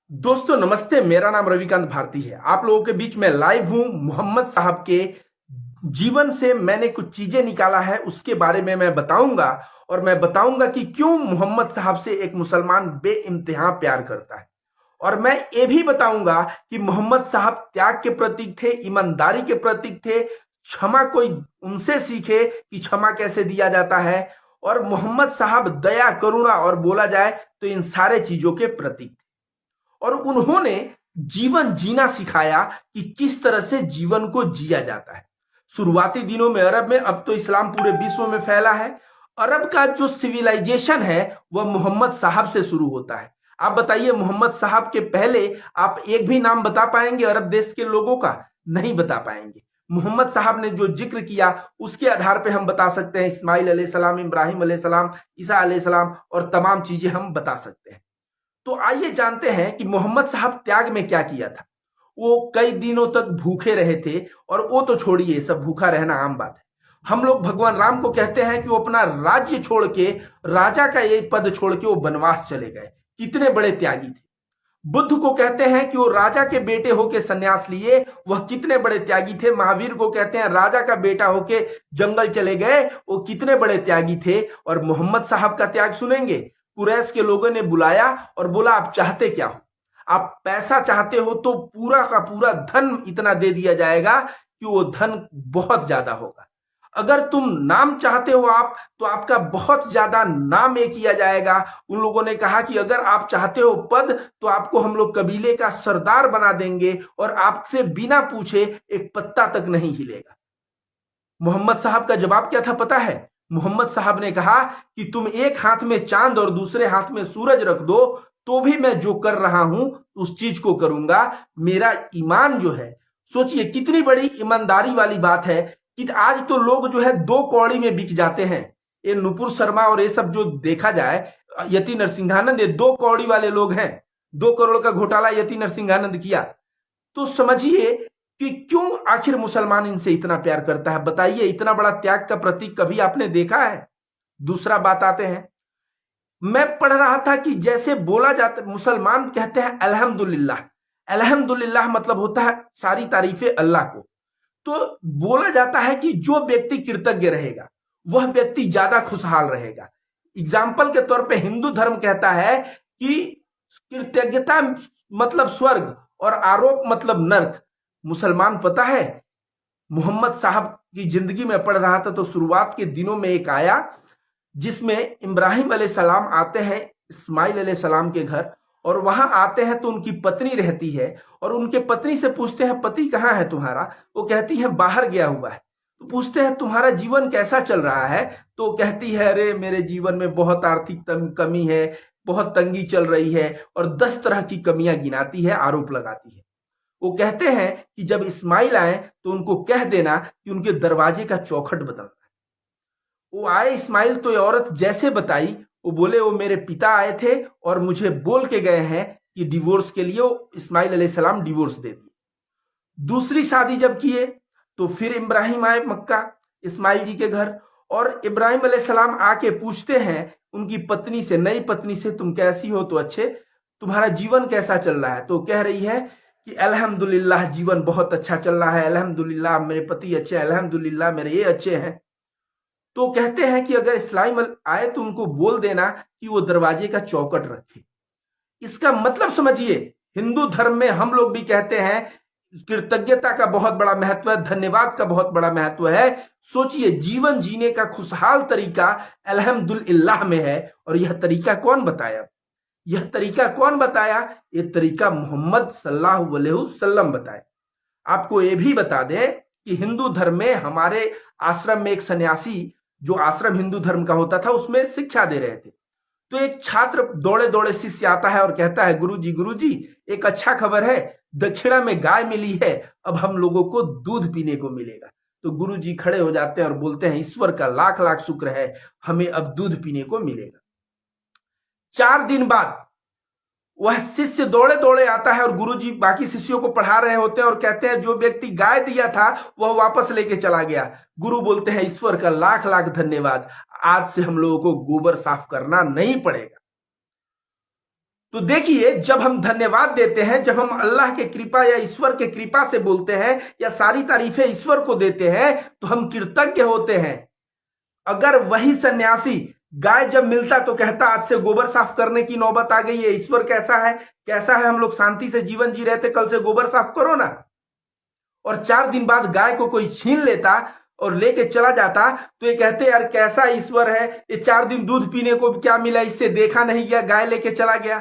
दोस्तों नमस्ते। मेरा नाम रविकांत भारती है। आप लोगों के बीच में लाइव हूं। मोहम्मद साहब के जीवन से मैंने कुछ चीजें निकाला है, उसके बारे में मैं बताऊंगा। और मैं बताऊंगा कि क्यों मोहम्मद साहब से एक मुसलमान बेइंतहा प्यार करता है। और मैं ये भी बताऊंगा कि मोहम्मद साहब त्याग के प्रतीक थे, ईमानदारी के प्रतीक थे। क्षमा कोई उनसे सीखे कि क्षमा कैसे दिया जाता है। और मोहम्मद साहब दया, करुणा और बोला जाए तो इन सारे चीजों के प्रतीक थे। और उन्होंने जीवन जीना सिखाया कि किस तरह से जीवन को जिया जाता है। शुरुआती दिनों में अरब में, अब तो इस्लाम पूरे विश्व में फैला है। अरब का जो सिविलाइजेशन है वह मोहम्मद साहब से शुरू होता है। आप बताइए, मोहम्मद साहब के पहले आप एक भी नाम बता पाएंगे अरब देश के लोगों का? नहीं बता पाएंगे। मोहम्मद साहब ने जो जिक्र किया उसके आधार पर हम बता सकते हैं इस्माइल अलैहिस्सलाम, इब्राहिम अलैहिस्सलाम, ईसा अलैहिस्सलाम और तमाम चीजें हम बता सकते हैं। तो आइए जानते हैं कि मोहम्मद साहब त्याग में क्या किया था। वो कई दिनों तक भूखे रहे थे। और वो तो छोड़िए, सब भूखा रहना आम बात है। हम लोग भगवान राम को कहते हैं कि वो अपना राज्य छोड़ के, राजा का ये पद छोड़ के वो वनवास चले गए। कितने बड़े त्यागी थे। बुद्ध को कहते हैं कि वो राजा के बेटे होके सन्यास लिए, वह कितने बड़े त्यागी थे। महावीर को कहते हैं राजा का बेटा होके जंगल चले गए, वो कितने बड़े त्यागी थे। और मोहम्मद साहब का त्याग सुनेंगे। कुरैश के लोगों ने बुलाया और बोला आप चाहते क्या हो? आप पैसा चाहते हो तो पूरा का पूरा धन इतना दे दिया जाएगा कि वो धन बहुत ज्यादा होगा। अगर तुम नाम चाहते हो आप, तो आपका बहुत ज्यादा नाम ये किया जाएगा। उन लोगों ने कहा कि अगर आप चाहते हो पद, तो आपको हम लोग कबीले का सरदार बना देंगे और आपसे बिना पूछे एक पत्ता तक नहीं हिलेगा। मोहम्मद साहब का जवाब क्या था पता है? मोहम्मद साहब ने कहा कि तुम एक हाथ में चांद और दूसरे हाथ में सूरज रख दो तो भी मैं जो कर रहा हूं उस चीज को करूंगा। मेरा ईमान जो है, सोचिए कितनी बड़ी ईमानदारी वाली बात है कि आज तो लोग जो है दो कौड़ी में बिक जाते हैं। ये नुपुर शर्मा और ये सब जो देखा जाए, यति नरसिंहानंद, ये दो कौड़ी वाले लोग हैं। 2 करोड़ का घोटाला यति नरसिंहानंद किया। तो समझिए कि क्यों आखिर मुसलमान इनसे इतना प्यार करता है। बताइए, इतना बड़ा त्याग का प्रतीक कभी आपने देखा है? दूसरा बात आते हैं। मैं पढ़ रहा था कि जैसे बोला जाता, मुसलमान कहते हैं अल्हम्दुलिल्लाह। अल्हम्दुलिल्लाह मतलब होता है सारी तारीफें अल्लाह को। तो बोला जाता है कि जो व्यक्ति कृतज्ञ रहेगा वह व्यक्ति ज्यादा खुशहाल रहेगा। एग्जाम्पल के तौर पे हिंदू धर्म कहता है कि कृतज्ञता मतलब स्वर्ग और आरोप मतलब नर्क। मुसलमान पता है, मोहम्मद साहब की जिंदगी में पढ़ रहा था तो शुरुआत के दिनों में एक आया जिसमें इब्राहिम अलैहिस्सलाम आते हैं इस्माइल अलैहिस्सलाम के घर। और वहां आते हैं तो उनकी पत्नी रहती है और उनके पत्नी से पूछते हैं पति कहाँ है तुम्हारा? वो कहती है बाहर गया हुआ है। तो पूछते हैं तुम्हारा जीवन कैसा चल रहा है? तो कहती है अरे मेरे जीवन में बहुत आर्थिक कमी है, बहुत तंगी चल रही है। और 10 तरह की कमियां गिनाती है, आरोप लगाती है। वो कहते हैं कि जब इस्माइल आए तो उनको कह देना कि उनके दरवाजे का चौखट बदलना है। वो आए इस्माइल तो ये औरत जैसे बताई, वो बोले वो मेरे पिता आए थे और मुझे बोल के गए हैं कि डिवोर्स के लिए। वो इस्माइल अलैहिस्सलाम डिवोर्स दे दिए। दूसरी शादी जब किए तो फिर इब्राहिम आए मक्का इस्माइल जी के घर। और इब्राहिम अलैहिस्सलाम आके पूछते हैं उनकी पत्नी से, नई पत्नी से, तुम कैसी हो? तो अच्छे, तुम्हारा जीवन कैसा चल रहा है? तो कह रही है कि अल्हम्दुलिल्लाह जीवन बहुत अच्छा चल रहा है, अल्हम्दुलिल्लाह मेरे पति अच्छे, अल्हम्दुलिल्लाह मेरे ये अच्छे हैं। तो कहते हैं कि अगर इस्लाम आए तो उनको बोल देना कि वो दरवाजे का चौखट रखे। इसका मतलब समझिए, हिंदू धर्म में हम लोग भी कहते हैं कृतज्ञता का बहुत बड़ा महत्व है, धन्यवाद का बहुत बड़ा महत्व है। सोचिए, जीवन जीने का खुशहाल तरीका अल्हम्दुलिल्लाह में है। और यह तरीका कौन बताया? यह तरीका कौन बताया? यह तरीका मोहम्मद सल्लल्लाहु अलैहि वसल्लम बताए। आपको यह भी बता दें कि हिंदू धर्म में हमारे आश्रम में एक सन्यासी, जो आश्रम हिंदू धर्म का होता था, उसमें शिक्षा दे रहे थे। तो एक छात्र दौड़े दौड़े शिष्य आता है और कहता है गुरुजी एक अच्छा खबर है, दक्षिणा में गाय मिली है, अब हम लोगों को दूध पीने को मिलेगा। तो गुरुजी खड़े हो जाते हैं और बोलते हैं ईश्वर का लाख लाख शुक्र है, हमें अब दूध पीने को मिलेगा। 4 दिन बाद वह शिष्य दौड़े दौड़े आता है और गुरुजी बाकी शिष्यों को पढ़ा रहे होते हैं और कहते हैं जो व्यक्ति गाय दिया था वह वापस लेके चला गया। गुरु बोलते हैं ईश्वर का लाख लाख धन्यवाद, आज से हम लोगों को गोबर साफ करना नहीं पड़ेगा। तो देखिए, जब हम धन्यवाद देते हैं, जब हम अल्लाह के कृपा या ईश्वर के कृपा से बोलते हैं या सारी तारीफें ईश्वर को देते हैं, तो हम कृतज्ञ होते हैं। अगर वही सन्यासी गाय जब मिलता तो कहता आज से गोबर साफ करने की नौबत आ गई है, ईश्वर कैसा है कैसा है, हम लोग शांति से जीवन जी रहे थे, कल से गोबर साफ करो ना। और 4 दिन बाद गाय को कोई छीन लेता और लेके चला जाता तो ये कहते यार कैसा ईश्वर है, ये 4 दिन दूध पीने को क्या मिला, इससे देखा नहीं गया, गाय लेके चला गया।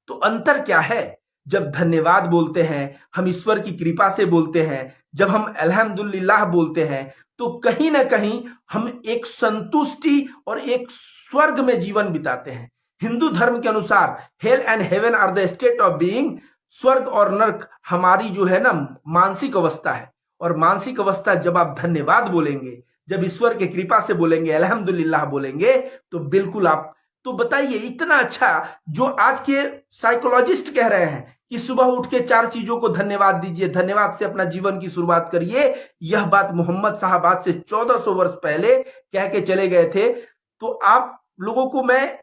तो अंतर क्या है? जब धन्यवाद बोलते हैं, हम ईश्वर की कृपा से बोलते हैं, जब हम अल्हम्दुलिल्लाह बोलते हैं, तो कहीं ना कहीं हम एक संतुष्टि और एक स्वर्ग में जीवन बिताते हैं। हिंदू धर्म के अनुसार hell and heaven are the state of being, स्वर्ग और नरक हमारी जो है ना मानसिक अवस्था है। और मानसिक अवस्था जब आप धन्यवाद बोलेंगे, जब ईश्वर की कृपा से बोलेंगे, अल्हम्दुलिल्लाह बोलेंगे, तो बिल्कुल आप, तो बताइए इतना अच्छा, जो आज के साइकोलॉजिस्ट कह रहे हैं कि सुबह उठ के 4 चीजों को धन्यवाद दीजिए, धन्यवाद से अपना जीवन की शुरुआत करिए, यह बात मोहम्मद साहब आज से 1400 वर्ष पहले कह के चले गए थे। तो आप लोगों को मैं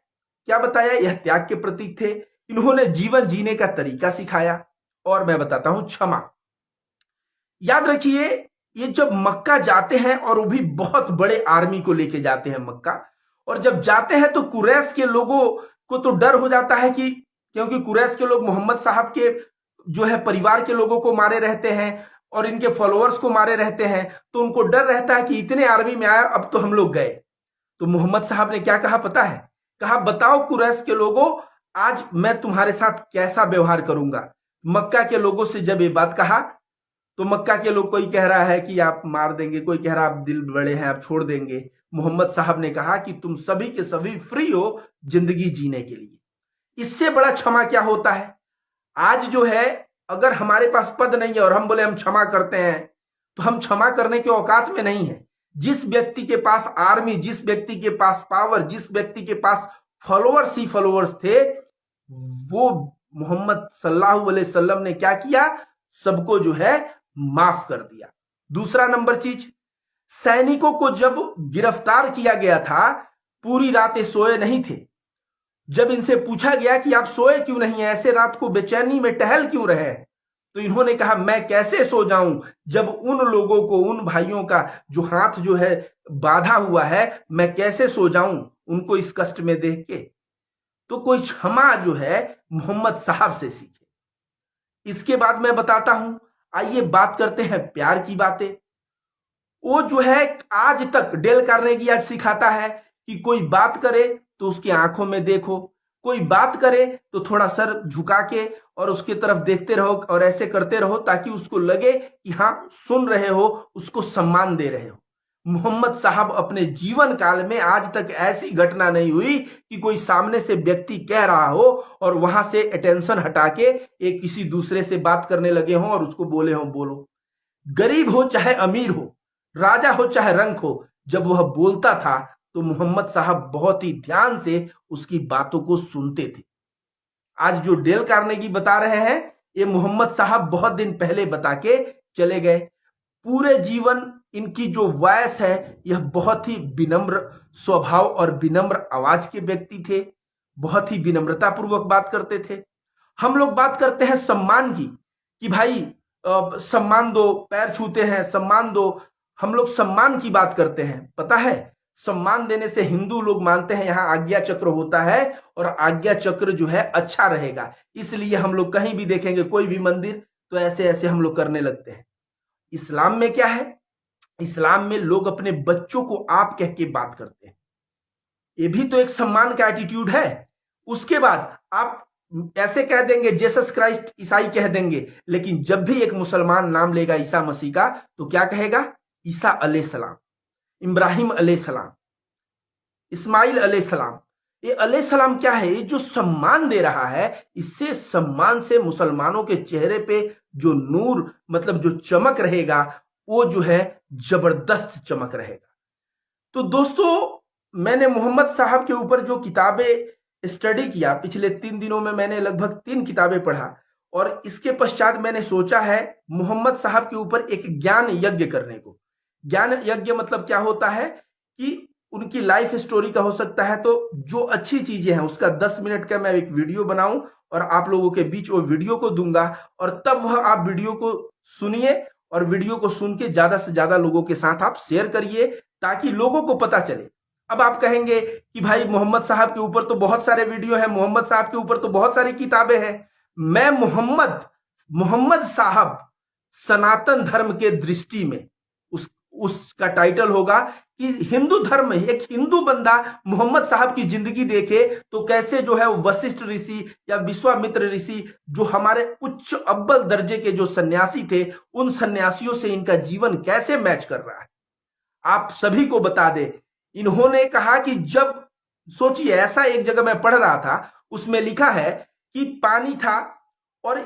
क्या बताया, यह त्याग के प्रतीक थे। इन्होंने जीवन जीने का तरीका सिखाया। और मैं बताता हूं क्षमा। याद रखिए, ये जब मक्का जाते हैं और वो भी बहुत बड़े आर्मी को लेके जाते हैं मक्का, और जब जाते हैं तो कुरैश के लोगों को तो डर हो जाता है कि क्योंकि कुरैश के लोग मोहम्मद साहब के जो है परिवार के लोगों को मारे रहते हैं और इनके फॉलोअर्स को मारे रहते हैं, तो उनको डर रहता है कि इतने आर्मी में आया, अब तो हम लोग गए। तो मोहम्मद साहब ने क्या कहा पता है? कहा बताओ कुरैश के लोगों, आज मैं तुम्हारे साथ कैसा व्यवहार करूंगा। मक्का के लोगों से जब ये बात कहा तो मक्का के लोग, कोई कह रहा है कि आप मार देंगे, कोई कह रहा है आप दिल बड़े हैं आप छोड़ देंगे। मोहम्मद साहब ने कहा कि तुम सभी के सभी फ्री हो जिंदगी जीने के लिए। इससे बड़ा क्षमा क्या होता है? आज जो है, अगर हमारे पास पद नहीं है और हम बोले हम क्षमा करते हैं, तो हम क्षमा करने के औकात में नहीं है। जिस व्यक्ति के पास आर्मी, जिस व्यक्ति के पास पावर, जिस व्यक्ति के पास फॉलोअर्स ही फॉलोअर्स थे, वो मोहम्मद सल्लल्लाहु अलैहि वसल्लम ने क्या किया? सबको जो है माफ कर दिया। दूसरा नंबर चीज, सैनिकों को जब गिरफ्तार किया गया था, पूरी रातें सोए नहीं थे। जब इनसे पूछा गया कि आप सोए क्यों नहीं है, ऐसे रात को बेचैनी में टहल क्यों रहे, तो इन्होंने कहा मैं कैसे सो जाऊं जब उन लोगों को, उन भाइयों का जो हाथ जो है बांधा हुआ है, मैं कैसे सो जाऊं उनको इस कष्ट में देख के। तो कोई क्षमा जो है मोहम्मद साहब से सीखे। इसके बाद मैं बताता हूं, आइए बात करते हैं प्यार की बातें। वो जो है आज तक डेल कार्नेगी आज सिखाता है कि कोई बात करे तो उसकी आंखों में देखो, कोई बात करे तो थोड़ा सर झुका के और उसके तरफ देखते रहो और ऐसे करते रहो ताकि उसको लगे कि हाँ सुन रहे हो, उसको सम्मान दे रहे हो। मोहम्मद साहब अपने जीवन काल में आज तक ऐसी घटना नहीं हुई कि कोई सामने से व्यक्ति कह रहा हो और वहां से अटेंशन हटा के एक किसी दूसरे से बात करने लगे हों और उसको बोले हों बोलो। गरीब हो चाहे अमीर हो, राजा हो चाहे रंक हो, जब वह बोलता था तो मोहम्मद साहब बहुत ही ध्यान से उसकी बातों को सुनते थे। आज जो डेल कार्नेगी बता रहे हैं, ये मोहम्मद साहब बहुत दिन पहले बता के चले गए। पूरे जीवन इनकी जो वॉयस है, यह बहुत ही विनम्र स्वभाव और विनम्र आवाज के व्यक्ति थे, बहुत ही विनम्रता पूर्वक बात करते थे। हम लोग बात करते हैं सम्मान की कि भाई सम्मान दो, पैर छूते हैं सम्मान दो, हम लोग सम्मान की बात करते हैं। पता है, सम्मान देने से हिंदू लोग मानते हैं यहाँ आज्ञा चक्र होता है और आज्ञा चक्र जो है अच्छा रहेगा, इसलिए हम लोग कहीं भी देखेंगे कोई भी मंदिर तो ऐसे ऐसे हम लोग करने लगते हैं। इस्लाम में क्या है? इस्लाम में लोग अपने बच्चों को आप कह के बात करते हैं, ये भी तो एक सम्मान का एटीट्यूड है। उसके बाद आप ऐसे कह देंगे जेसस क्राइस्ट, ईसाई कह देंगे, लेकिन जब भी एक मुसलमान नाम लेगा ईसा मसीह का तो क्या कहेगा? ईसा अलैहिस्सलाम, इब्राहिम अलैहिस्सलाम, इस्माइल अलैहिस्सलाम। ये अलैहिस्सलाम क्या है? ये जो सम्मान दे रहा है, इससे सम्मान से मुसलमानों के चेहरे पे जो नूर मतलब जो चमक रहेगा, वो जो है जबरदस्त चमक रहेगा। तो दोस्तों, मैंने मोहम्मद साहब के ऊपर जो किताबें स्टडी किया, पिछले 3 दिनों में मैंने लगभग 3 किताबें पढ़ा और इसके पश्चात मैंने सोचा है मोहम्मद साहब के ऊपर एक ज्ञान यज्ञ करने को। ज्ञान यज्ञ मतलब क्या होता है कि उनकी लाइफ स्टोरी का हो सकता है, तो जो अच्छी चीजें हैं उसका 10 मिनट का मैं एक वीडियो बनाऊं और आप लोगों के बीच वो वीडियो को दूंगा, और तब वह आप वीडियो को सुनिए और वीडियो को सुन के ज्यादा से ज्यादा लोगों के साथ आप शेयर करिए ताकि लोगों को पता चले। अब आप कहेंगे कि भाई मोहम्मद साहब के ऊपर तो बहुत सारे वीडियो हैं, मोहम्मद साहब के ऊपर तो बहुत सारी किताबें हैं। मैं मोहम्मद साहब सनातन धर्म के दृष्टि में, उसका टाइटल होगा कि हिंदू धर्म में एक हिंदू बंदा मोहम्मद साहब की जिंदगी देखे तो कैसे जो है वशिष्ठ ऋषि या विश्वामित्र ऋषि, जो हमारे उच्च अव्वल दर्जे के जो सन्यासी थे, उन सन्यासियों से इनका जीवन कैसे मैच कर रहा है। आप सभी को बता दे, इन्होंने कहा कि जब, सोचिए ऐसा एक जगह मैं पढ़ रहा था, उसमें लिखा है कि पानी था और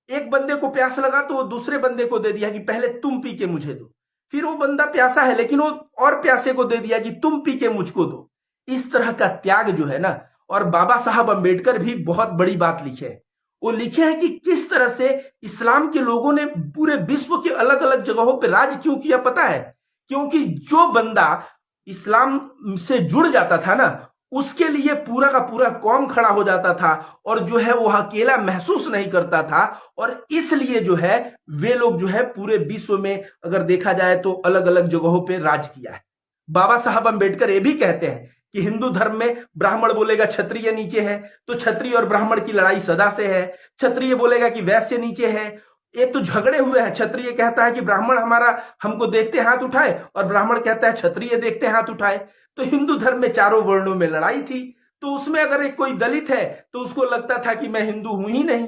एक बंदे को प्यास लगा तो वो दूसरे बंदे को दे दिया कि पहले तुम पी के मुझे दो। फिर वो बंदा प्यासा है लेकिन वो और प्यासे को दे दिया कि तुम पी के मुझको दो। इस तरह का त्याग जो है ना, और बाबा साहब अंबेडकर भी बहुत बड़ी बात लिखे हैं। वो लिखे हैं कि किस तरह से इस्लाम के लोगों ने पूरे विश्व के अलग अलग जगहों पर राज क्यों किया, पता है? क्योंकि जो बंदा इस्लाम से जुड़ जाता था ना, उसके लिए पूरा का पूरा कौम खड़ा हो जाता था और जो है वो अकेला महसूस नहीं करता था। और इसलिए जो है वे लोग जो है पूरे विश्व में अगर देखा जाए तो अलग अलग जगहों पे राज किया है। बाबा साहब अंबेडकर ये भी कहते हैं कि हिंदू धर्म में ब्राह्मण बोलेगा क्षत्रिय नीचे है तो क्षत्रिय और ब्राह्मण की लड़ाई सदा से है। क्षत्रिय बोलेगा कि वैश्य नीचे है, ये तो झगड़े हुए हैं। क्षत्रिय कहता है कि ब्राह्मण हमारा हमको देखते हाथ उठाए, और ब्राह्मण कहता है क्षत्रिय देखते हाथ उठाए। तो हिंदू धर्म में चारों वर्णों में लड़ाई थी, तो उसमें अगर एक कोई दलित है तो उसको लगता था कि मैं हिंदू हूं ही नहीं।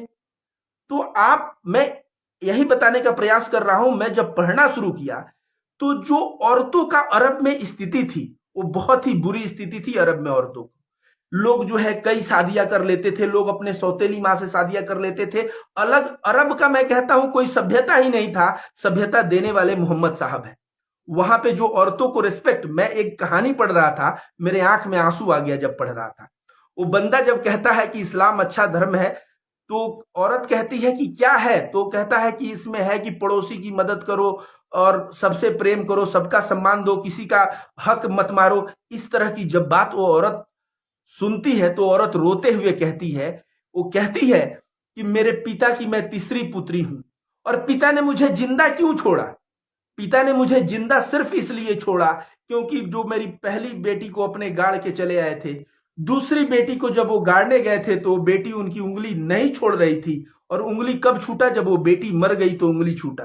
तो मैं यही बताने का प्रयास कर रहा हूं, मैं जब पढ़ना शुरू किया तो जो औरतों का अरब में स्थिति थी वो बहुत ही बुरी स्थिति थी। अरब में औरतों को लोग जो है कई शादियां कर लेते थे, लोग अपने सौतेली माँ से शादियां कर लेते थे। अलग अरब का मैं कहता हूं कोई सभ्यता ही नहीं था, सभ्यता देने वाले मोहम्मद साहब है। वहां पे जो औरतों को रिस्पेक्ट, मैं एक कहानी पढ़ रहा था, मेरे आंख में आंसू आ गया जब पढ़ रहा था। वो बंदा जब कहता है कि इस्लाम अच्छा धर्म है तो औरत कहती है कि क्या है, तो कहता है कि इसमें है कि पड़ोसी की मदद करो और सबसे प्रेम करो, सबका सम्मान दो, किसी का हक मत मारो। इस तरह की जब बात वो औरत सुनती है तो औरत रोते हुए कहती है, वो कहती है कि मेरे पिता की मैं तीसरी पुत्री हूं और पिता ने मुझे जिंदा क्यों छोड़ा? पिता ने मुझे जिंदा सिर्फ इसलिए छोड़ा क्योंकि जो मेरी पहली बेटी को अपने गाड़ के चले आए थे, दूसरी बेटी को जब वो गाड़ने गए थे तो बेटी उनकी उंगली नहीं छोड़ रही थी, और उंगली कब छूटा? जब वो बेटी मर गई तो उंगली छूटा।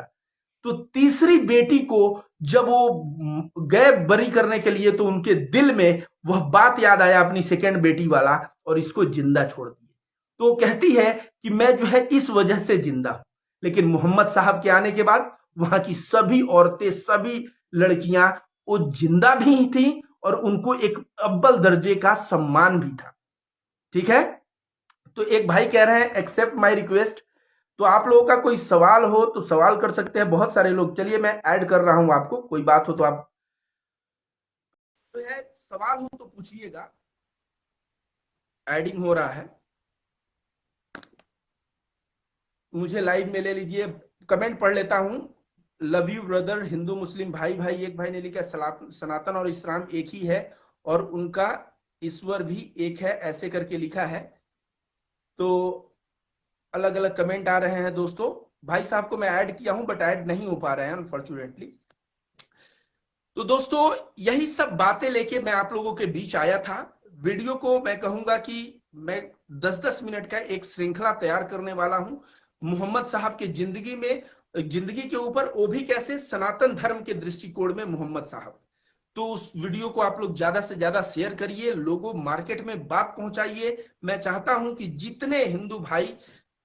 तो तीसरी बेटी को जब वो गए बरी करने के लिए तो उनके दिल में वह बात याद आया अपनी सेकेंड बेटी वाला, और इसको जिंदा छोड़ दिए। तो कहती है कि मैं जो है इस वजह से जिंदा हूं। लेकिन मोहम्मद साहब के आने के बाद वहां की सभी औरतें, सभी लड़कियां वो जिंदा भी थी और उनको एक अव्वल दर्जे का सम्मान भी था। ठीक है, तो एक भाई कह रहे हैं एक्सेप्ट माय रिक्वेस्ट। तो आप लोगों का कोई सवाल हो तो सवाल कर सकते हैं, बहुत सारे लोग। चलिए मैं ऐड कर रहा हूं आपको, कोई बात हो तो आप तो है सवाल हो तो पूछिएगा। एडिंग हो रहा है, मुझे लाइव में ले लीजिए। कमेंट पढ़ लेता हूं। लव यू ब्रदर, हिंदू मुस्लिम भाई भाई। एक भाई ने लिखा सनातन और इस्लाम एक ही है और उनका ईश्वर भी एक है, ऐसे करके लिखा है। तो अलग अलग कमेंट आ रहे हैं दोस्तों। भाई साहब को मैं ऐड किया हूं बट ऐड नहीं हो पा रहे हैं अनफॉर्चुनेटली। तो दोस्तों यही सब बातें लेके मैं आप लोगों के बीच आया था। वीडियो को मैं कहूंगा कि मैं 10-10 मिनट का एक श्रृंखला तैयार करने वाला हूं मोहम्मद साहब के जिंदगी के ऊपर, वो भी कैसे सनातन धर्म के दृष्टिकोण में मोहम्मद साहब। तो उस वीडियो को आप लोग ज्यादा से ज्यादा शेयर करिए, लोगों मार्केट में बात पहुंचाइए। मैं चाहता हूं कि जितने हिंदू भाई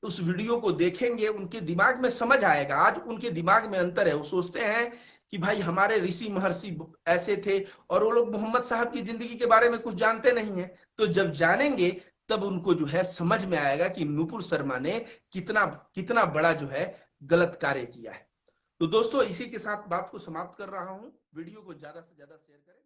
उस वीडियो को देखेंगे उनके दिमाग में समझ आएगा। आज उनके दिमाग में अंतर है, वो सोचते हैं कि भाई हमारे ऋषि महर्षि ऐसे थे, और वो लोग मोहम्मद साहब की जिंदगी के बारे में कुछ जानते नहीं है। तो जब जानेंगे तब उनको जो है समझ में आएगा कि नुपुर शर्मा ने कितना कितना बड़ा जो है गलत कार्य किया है। तो दोस्तों इसी के साथ बात को समाप्त कर रहा हूं। वीडियो को ज्यादा से ज्यादा शेयर करें।